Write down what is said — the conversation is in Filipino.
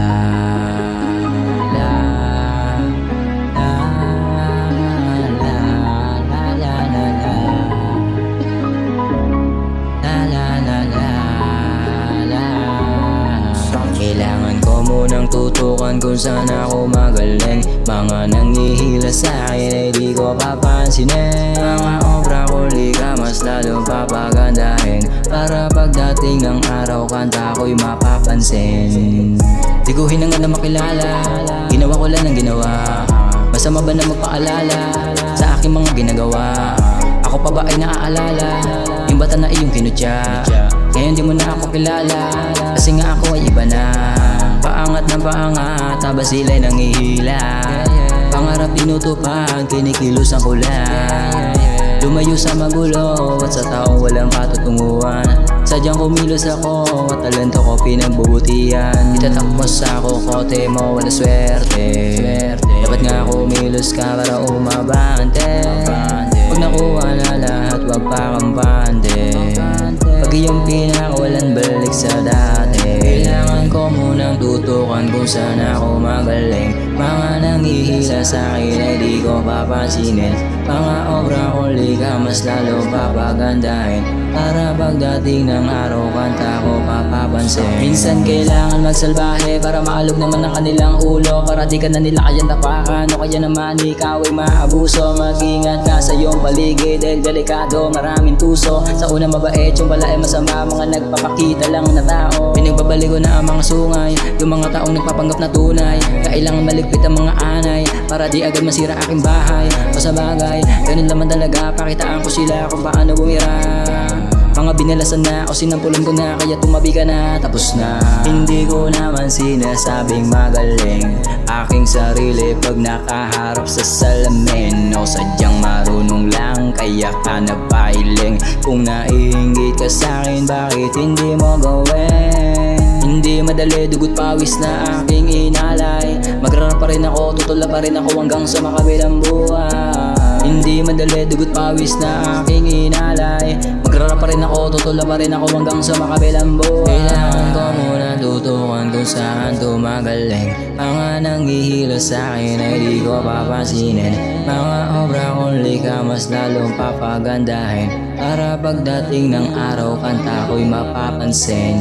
la la la la la la la la. Kailangan ko munang tutukan kung saan ako magaling. Mga nangihila sa akin ay di ko papansinin. Mga obra ko lika mas lalong papagandahin, para pagdating ng araw kanta ko'y mapapansin. Di ko hinangad na makilala, ginawa ko lang ang ginawa. Masama ba na magpaalala sa aking mga ginagawa? Ako pa ba ay naaalala yung bata na iyong kinutya? Ngayon di mo na ako kilala, kasi nga ako ay iba na. Paangat na paangat, taba sila'y nangihila. Pangarap tinutupad, kinikilusan ko lang. Lumayo sa magulo at sa taong walang patutunguhan. Sadyang kumilos ako at talento ko pinagbubutihan. Itatakbos sa kokote mo, wala swerte. Dapat nga kumilos ka para umabante. Pag nakuha na lahat, wag pa kampante. Pag iyong pinakawalan balik sa dati. Kailangan ko munang tutukan kung saan ako magaling. Mga nangihila sa akin ay di ko papansinin. Mga obra ko lika mas lalo papagandahin, para pagdating ng araw kanta ko papapansin. Minsan kailangan magsalbahe para maalog naman ang kanilang ulo, para di ka na nila kayang tapakan, o kaya naman ikaw ay maabuso. Mag-ingat ka sa iyong paligid dahil delikado, maraming tuso. Sa una mabait, yung pala ay masama, mga nagpapakita lang na tao. Pinagbabalik ko na ang mga sungay, yung mga taong nagpapanggap na tunay. Kailangan maligpit ang mga anay, para di agad masira aking bahay. O sa bagay, ganun naman talaga, pakitaan ko sila kung paano bumira. Mga binalasan na o sinampulan ko na, kaya tumabi ka na, tapos na. Hindi ko naman sinasabing magaling aking sarili pag nakaharap sa salamin. O sadyang marunong lang, kaya ka napahiling. Kung naiinggit ka sa'kin, bakit hindi mo gawin? Hindi madali, dugot pawis na aking inalay. Magrarap pa rin ako, tutula pa rin ako hanggang sa makabilang buhay. Hindi madali, dugot pawis na aking inalay. Magrarap pa rin ako, tutula pa rin ako hanggang sa makabilang buhay. Kailangan ko muna tutukan kung saan tumagaling. Mga nanghihila sa akin ay di ko papansinin. Mga obra kong lika mas lalong papagandahin, para pagdating ng araw kanta ko'y mapapansin.